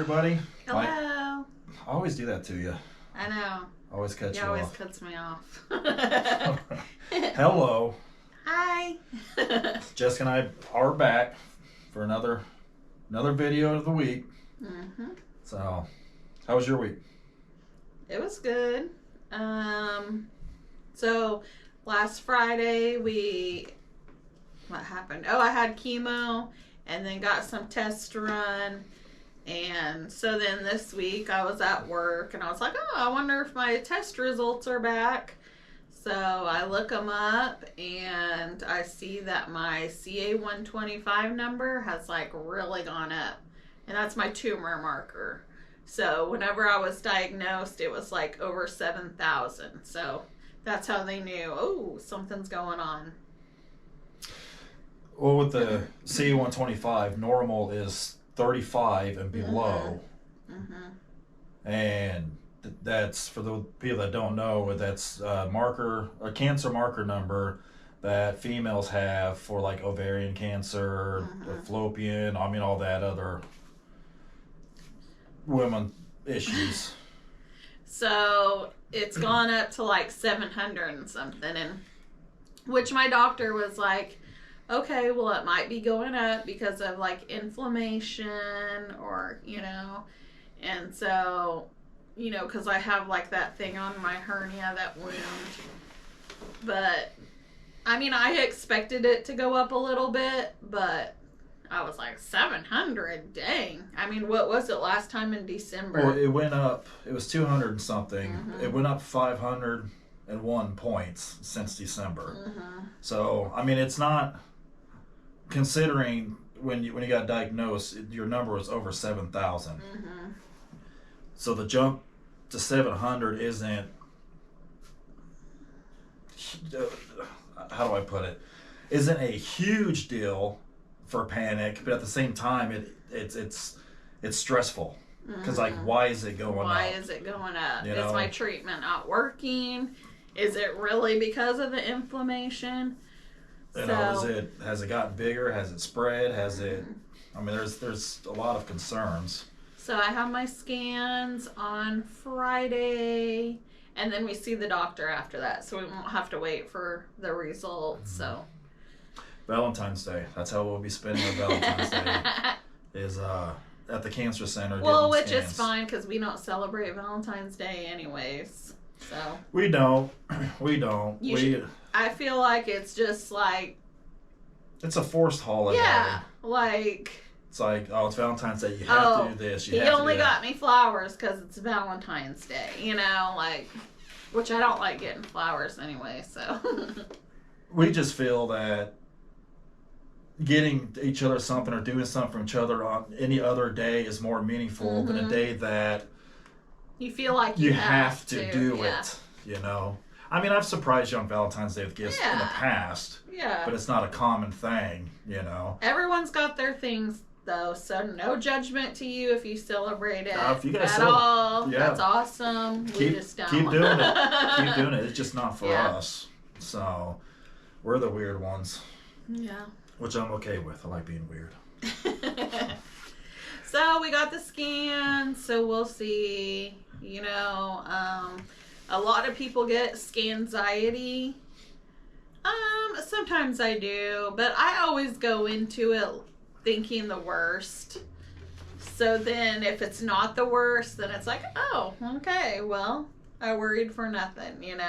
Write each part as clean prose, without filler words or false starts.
everybody. Hello. I always do that to you. I know. Always cut You you always off. cuts me off. Hello. Hi. Jessica and I are back for another video of the week. Mm-hmm. So, how was your week? It was good. So last Friday what happened? Oh, I had chemo and then got some tests to run. And so then this week I was at work and I was like, oh, I wonder if my test results are back. So I look them up and I see that my CA-125 number has like really gone up. And that's my tumor marker. So whenever I was diagnosed, it was like over 7,000. So that's how they knew, oh, something's going on. Well, with the CA-125, normal is 35 and below. Mm-hmm. And that's, for the people that don't know, that's a cancer marker number that females have for like ovarian cancer, fallopian, all that other women issues. So it's gone up to like 700 and something, and which my doctor was like, okay, well, it might be going up because of like inflammation or, and so, because I have like that thing on my hernia, that wound. But I expected it to go up a little bit, but I was like, 700, dang. What was it last time in December? Well, it went up, it was 200 and something. Mm-hmm. It went up 501 points since December. Mm-hmm. So, it's not, considering when you got diagnosed, your number was over 7,000. Mm-hmm. So the jump to 700 isn't, how do I put it, isn't a huge deal for panic, but at the same time it's stressful because why is it going up? Why is it going up? Is my treatment not working? Is it really because of the inflammation? Has it gotten bigger? Has it spread? Has it? There's a lot of concerns. So I have my scans on Friday, and then we see the doctor after that, so we won't have to wait for the results. So Valentine's Day. That's how we'll be spending our Valentine's Day. Is at the cancer center. Well, which is fine because we don't celebrate Valentine's Day anyways. So we don't. I feel like it's just like it's a forced holiday. Yeah, like it's like, oh, it's Valentine's Day. You have to do this. He only got me flowers because it's Valentine's Day. Which I don't like getting flowers anyway. So we just feel that getting each other something or doing something for each other on any other day is more meaningful than a day that you feel like you have to do it. I've surprised you on Valentine's Day with gifts in the past. Yeah. But it's not a common thing, Everyone's got their things though, so no judgment to you if you celebrate it if you guys at all. Yeah. That's awesome. We just don't. Keep doing it. Keep doing it. It's just not for us. So we're the weird ones. Yeah. Which I'm okay with. I like being weird. So we got the scan, so we'll see. A lot of people get scanxiety. Sometimes I do, but I always go into it thinking the worst. So then if it's not the worst, then it's like, oh, okay, well, I worried for nothing,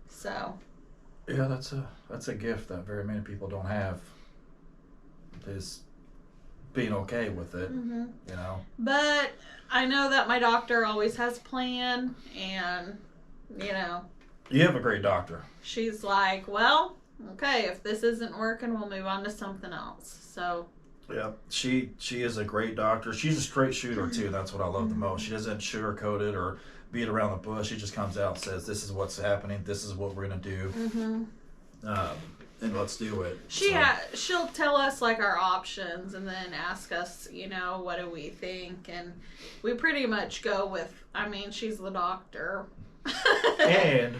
So. Yeah, that's a gift that very many people don't have. Is being okay with it, But I know that my doctor always has a plan, and you have a great doctor. She's like, well, okay, if this isn't working, we'll move on to something else. So yeah, she is a great doctor. She's a straight shooter too. That's what I love the most. She doesn't sugarcoat it or beat around the bush. She just comes out and says, this is what's happening, this is what we're gonna do, and let's do it. She'll tell us like our options and then ask us, what do we think, and we pretty much go with, she's the doctor. And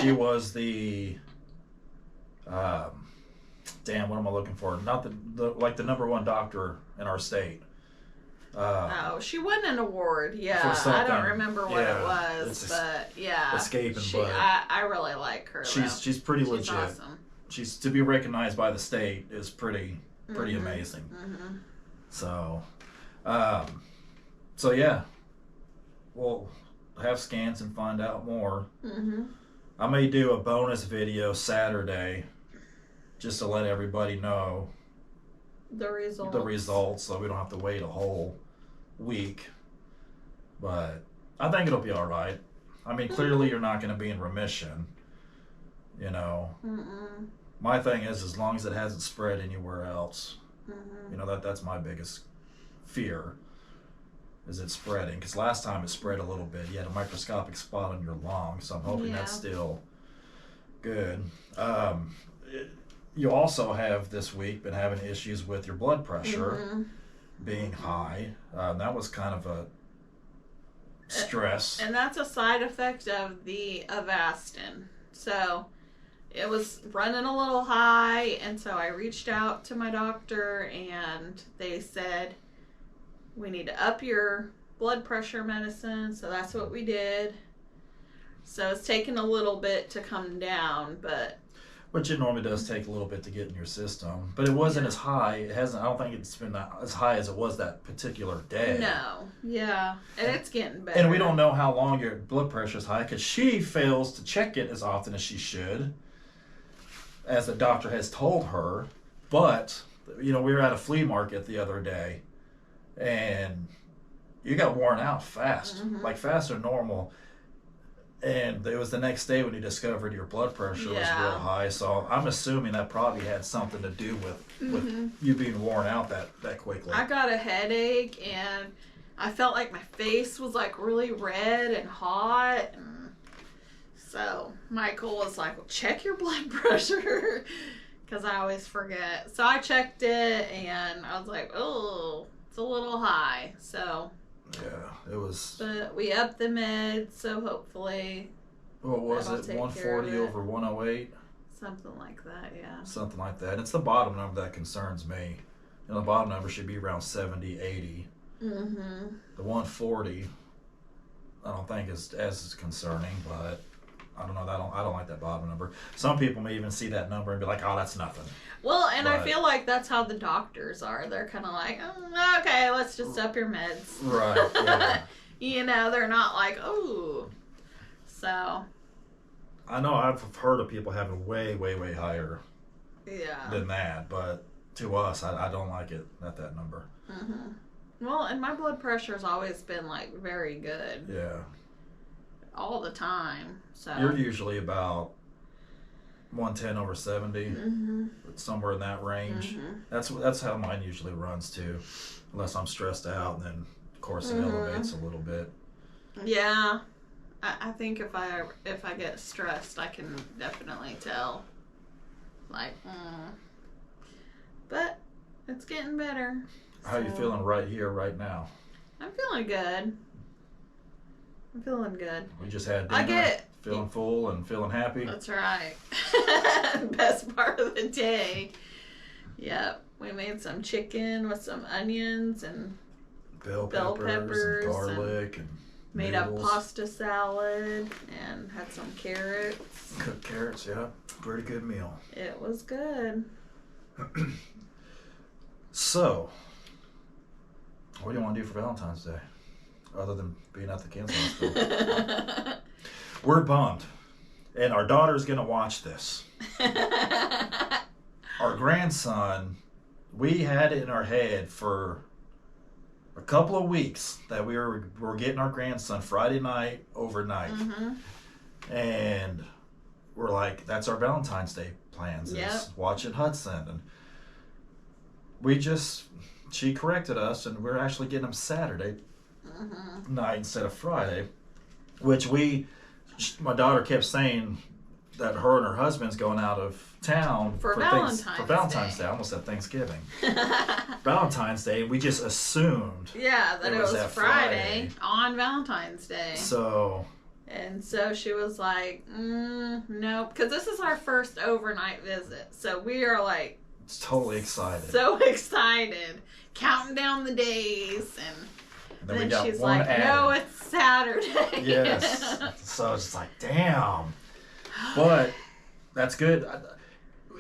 she was the what am I looking for? Not the number one doctor in our state. Oh, she won an award. For Yeah, something. I don't remember what Yeah, it was, it's but yeah, escaping, but I really like her. she's pretty She's legit. awesome. She's to be recognized by the state is pretty Mhm. amazing. Mhm. So, so yeah, we'll have scans and find out more. Mhm. I may do a bonus video Saturday, just to let everybody know The results, so we don't have to wait a whole week. But I think it'll be all right. I mean, clearly you're not going to be in remission. You know, Mm-mm. my thing is, as long as it hasn't spread anywhere else, Mhm. you know, that's my biggest fear, is it spreading. Because last time it spread a little bit. You had a microscopic spot on your lung, so I'm hoping that's still good. You also have this week been having issues with your blood pressure Mhm. being high. That was kind of a stress. And that's a side effect of the Avastin. So it was running a little high, and so I reached out to my doctor, and they said, we need to up your blood pressure medicine. So that's what we did. So it's taken a little bit to come down, but Which it normally does take a little bit to get in your system, but it wasn't Yeah. as high. It hasn't. I don't think it's been as high as it was that particular day. no. Yeah. And it's getting better. And we don't know how long your blood pressure is high because she fails to check it as often as she should, as the doctor has told her. But you know, we were at a flea market the other day, and you got worn out fast, Mhm. like faster than normal. And it was the next day when you discovered your blood pressure was Yeah. real high. So I'm assuming that probably had something to do with Mhm. you being worn out that quickly. I got a headache, and I felt like my face was like really red and hot. And so Michael was like, well, check your blood pressure, because I always forget. So I checked it, and I was like, oh, it's a little high. So, Yeah, it was. but we upped the meds, so hopefully What was that'll it? take care of 140 it. over 108, something like that, yeah. something like that. And it's the bottom number that concerns me. You know, the bottom number should be around 70, 80. Mm-hmm. The 140, I don't think is as concerning, but I don't know. I don't like that bottom number. Some people may even see that number and be like, "Oh, that's nothing." Well, and I But- feel like that's how the doctors are. They're kind of like, oh, okay, let's just up your meds. Right. Yeah. You know, they're not like, oh. So, I know I've heard of people having way higher yeah. than that, but to us, I don't like it at that number. Hmm. Well, and my blood pressure's always been like very good Yeah. all the time. So, You're usually about 110 over 70, hmm somewhere in that range. That's how mine usually runs too, unless I'm stressed out, and then of course it elevates a little bit. Yeah. I think if I get stressed, I can definitely tell. Like, but it's getting better. How you So, feeling right here, right now? I'm feeling good. I'm feeling good. We just had I dinner, get- feeling full and feeling happy. That's right. Best part of the day. Yep. We made some chicken with some onions and Bell bell peppers peppers and garlic and made a noodles. pasta salad and had some carrots. Cooked carrots, yeah. Pretty good meal. It was good. So, what do you want to do for Valentine's Day? Other than being at the cancer hospital? We're bummed. And our daughter's going to watch this. Our grandson, we had it in our head for a couple of weeks that we were getting our grandson Friday night overnight. Mm-hmm. And we're like, that's our Valentine's Day plans, Yep. is watching Hudson. And she corrected us, and we're actually getting them Saturday Mm-hmm. night instead of Friday, which my daughter kept saying that her and her husband's going out of town For Valentine's Valentine's Day. Day. I almost said Thanksgiving. Valentine's Day, and we just assumed. Yeah, that It it was was that Friday Friday. on Valentine's Day. So, And so she was like, nope. Because this is our first overnight visit. So we are like totally excited. So excited. Counting down the days. And then we then got she's one like, added. no, it's Saturday. Yes. So it's like, damn. But that's good.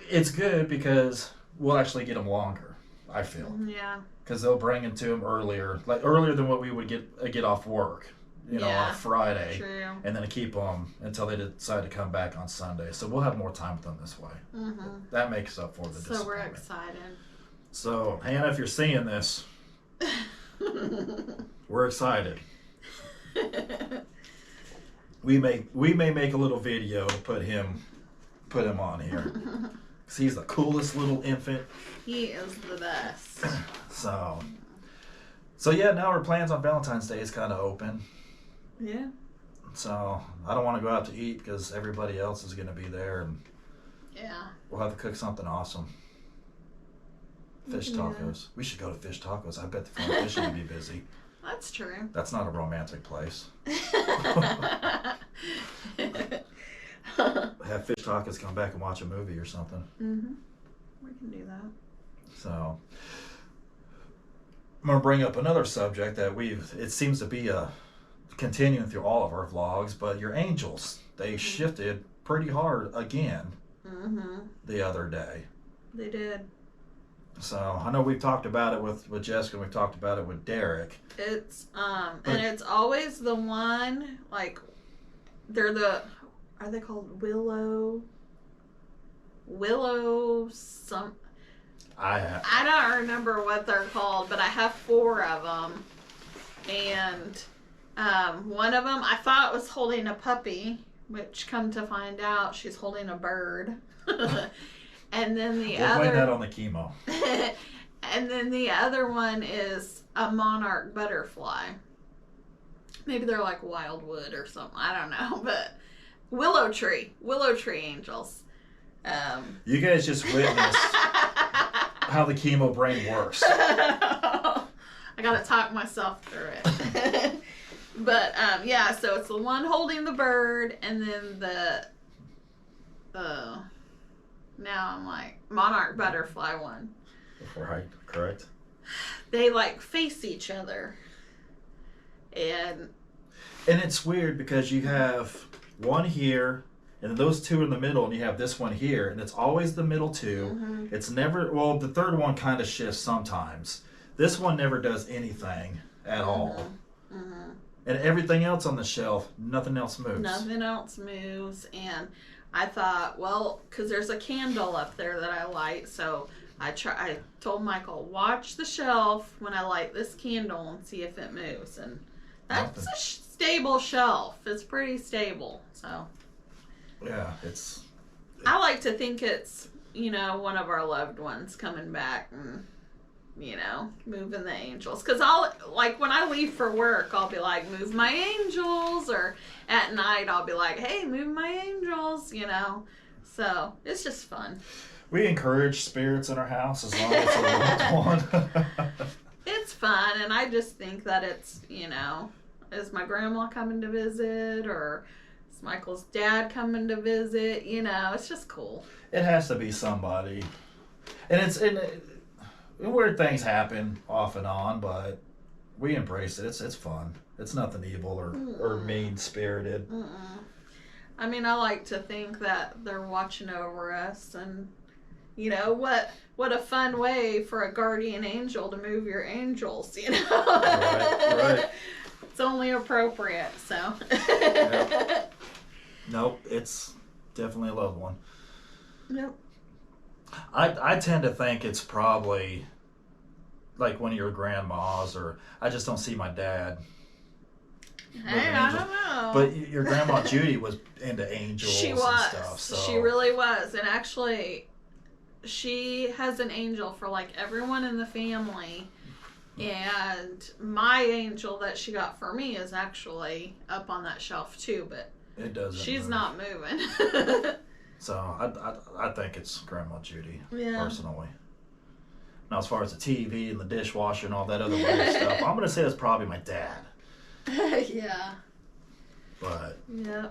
It's good because we'll actually get them longer, I feel. Yeah. Because they'll bring it to them earlier than what we would get off work, on a Friday. True. And then keep them until they decide to come back on Sunday. So we'll have more time with them this way. Mm-hmm. That makes up for the So we're disappointment. excited. So, Hannah, if you're seeing this, we're excited. We may make a little video to put him on here. 'Cause he's the coolest little infant. He is the best. So yeah, now our plans on Valentine's Day is kind of open. Yeah. So I don't want to go out to eat because everybody else is going to be there, and Yeah. we'll have to cook something awesome. Fish tacos. We should go to Fish Tacos. I bet the fishing would be busy. That's true. That's not a romantic place. Have Fish Tacos come back and watch a movie or something. Mm-hmm. We can do that. So I'm going to bring up another subject that it seems to be continuing through all of our vlogs, but your angels, they shifted pretty hard again the other day. They did. So I know we've talked about it with Jessica, and we've talked about it with Derek. It's and it's always the one, like, are they called Willow some? I don't remember what they're called, but I have 4 of them, and one of them I thought was holding a puppy, which come to find out she's holding a bird. And then We'll blame that on the chemo. and then the other one is a monarch butterfly. Maybe they're like wildwood or something. I don't know, but willow tree angels. You guys just witnessed how the chemo brain works. I gotta talk myself through it. But yeah, so it's the one holding the bird, and then the now I'm like monarch butterfly one. Right, correct. They like face each other, and it's weird because you have one here, and then those 2 in the middle, and you have this one here, and it's always the middle 2. It's never, well, the third one kind of shifts sometimes. This one never does anything at all. And everything else on the shelf, nothing else moves. Nothing else moves. And I thought, well, because there's a candle up there that I light, so I told Michael, watch the shelf when I light this candle and see if it moves. And that's a stable shelf. It's pretty stable. So yeah, I like to think it's, one of our loved ones coming back and, moving the angels. Because when I leave for work, I'll be like, move my angels. Or at night, I'll be like, hey, move my angels, So it's just fun. We encourage spirits in our house as long as it's a loved one. It's fun, and I just think that it's, is my grandma coming to visit, or is Michael's dad coming to visit? It's just cool. It has to be somebody. And weird things happen off and on, but we embrace it. It's fun. It's nothing evil or mean-spirited. I mean, I like to think that they're watching over us, and what a fun way for a guardian angel to move your angels, Right. It's only appropriate, so. Yep. Nope, it's definitely a loved one. Yep. I tend to think it's probably like one of your grandmas, or I just don't see my dad. Hey, I don't know. But your grandma Judy was into angels She and was. stuff. So. She really was. And actually, she has an angel for like everyone in the family. And my angel that she got for me is actually up on that shelf too, but it doesn't. She's move. not moving. So I think it's Grandma Judy, yeah. personally. Now, as far as the TV and the dishwasher and all that other weird stuff, I'm going to say it's probably my dad. Yeah. But yeah.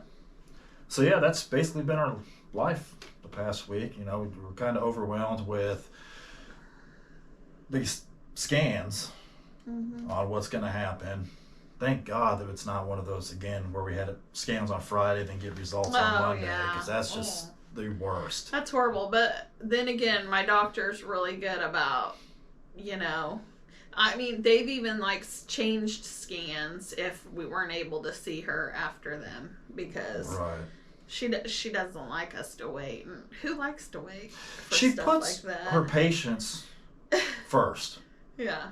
So yeah, that's basically been our life the past week. You know, we were kind of overwhelmed with these scans on what's going to happen. Thank God that it's not one of those again where we had scans on Friday, then get results on Monday, because that's just the worst. That's horrible. But then again, my doctor's really good about, you know, I mean, they've even like changed scans if we weren't able to see her after them, because she doesn't like us to wait. And who likes to wait for she stuff puts like that? her patients first. Yeah.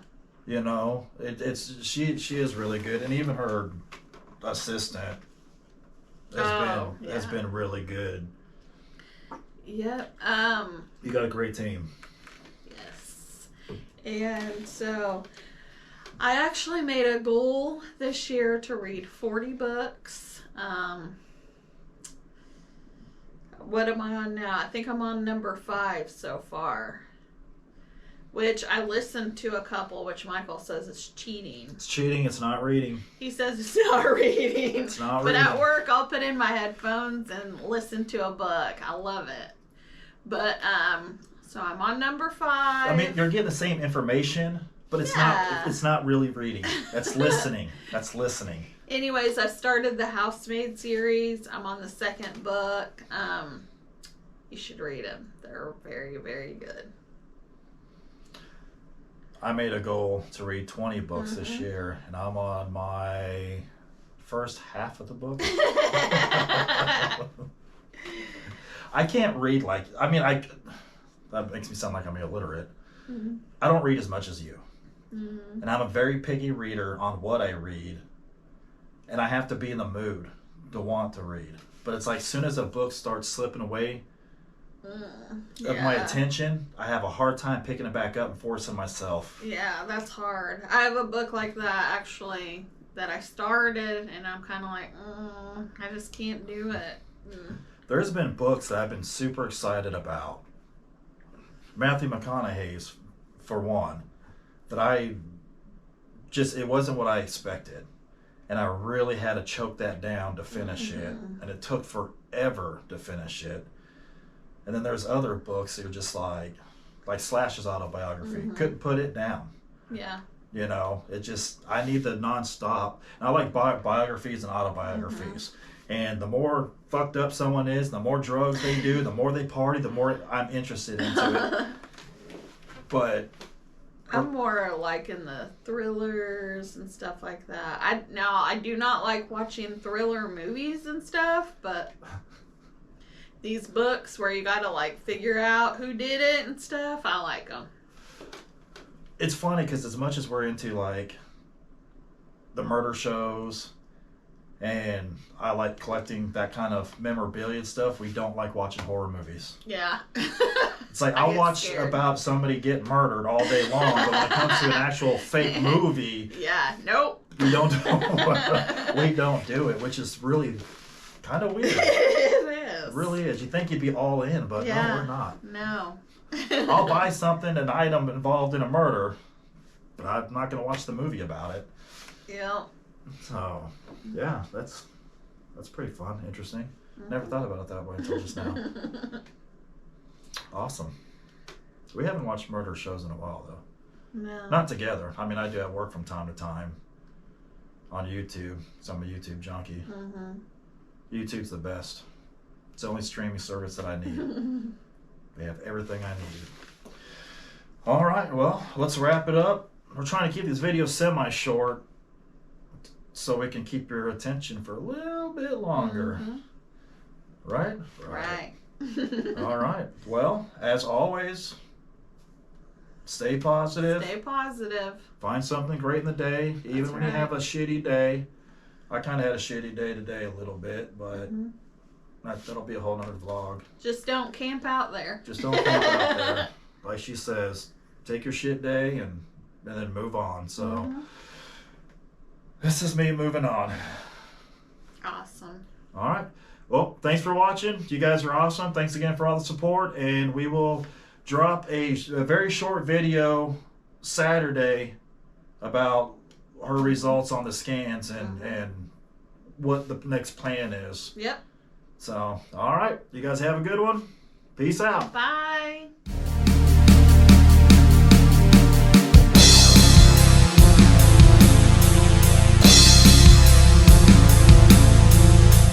You know, she is really good, and even her assistant has been really good. Yep. You got a great team. Yes. And so I actually made a goal this year to read 40 books. What am I on now? I think I'm on number 5 so far. Which I listened to a couple, which Michael says is cheating. It's cheating. It's not reading. He says it's not reading. It's not but reading. at work, I'll put in my headphones and listen to a book. I love it. But, so I'm on number 5. I mean, you're getting the same information, but it's not really reading. That's listening. That's listening. Anyways, I've started the Housemaid series. I'm on the 2nd book. You should read them. They're very, very good. I made a goal to read 20 books this year, and I'm on my first half of the book. I can't read that makes me sound like I'm illiterate. I don't read as much as you. And I'm a very picky reader on what I read, and I have to be in the mood to want to read. But it's like as soon as a book starts slipping away of my attention, I have a hard time picking it back up and forcing myself. Yeah, that's hard. I have a book like that actually that I started, and I'm kind of like, I just can't do it. There's been books that I've been super excited about. Matthew McConaughey's, for one, that it wasn't what I expected. And I really had to choke that down to finish it. And it took forever to finish it. And then there's other books that are just like Slash's autobiography. Couldn't put it down. Yeah. You know, I need the nonstop. And I like biographies and autobiographies. And the more fucked up someone is, the more drugs they do, the more they party, the more I'm interested into it. But I'm more like in the thrillers and stuff like that. I do not like watching thriller movies and stuff, but these books where you gotta like figure out who did it and stuff, I like them. It's funny because as much as we're into like the murder shows, and I like collecting that kind of memorabilia and stuff, we don't like watching horror movies. Yeah. It's like I'll watch scared about somebody getting murdered all day long, but when it comes to an actual fake movie, nope. we don't do it, which is really kind of weird. It is. It really is. You think you'd be all in, but no, we're not. No. I'll buy something, an item involved in a murder, but I'm not going to watch the movie about it. Yeah. So, yeah, that's pretty fun, interesting. Never thought about it that way until just now. Awesome. We haven't watched murder shows in a while, though. No. Not together. I mean, I do at work from time to time on YouTube. So I'm a YouTube junkie. YouTube's the best. It's the only streaming service that I need. They have everything I need. All right, well, let's wrap it up. We're trying to keep these videos semi-short so we can keep your attention for a little bit longer. Right? Right. All right. Well, as always, stay positive. Stay positive. Find something great in the day, even when you have a shitty day. I kind of had a shitty day today a little bit, but that'll be a whole nother vlog. Just don't camp out there. Just don't camp out there. Like she says, take your shit day and then move on. So this is me moving on. Awesome. All right. Well, thanks for watching. You guys are awesome. Thanks again for all the support. And we will drop a very short video Saturday about her results on the scans and what the next plan is. Yep. So, all right. You guys have a good one. Peace out. Bye.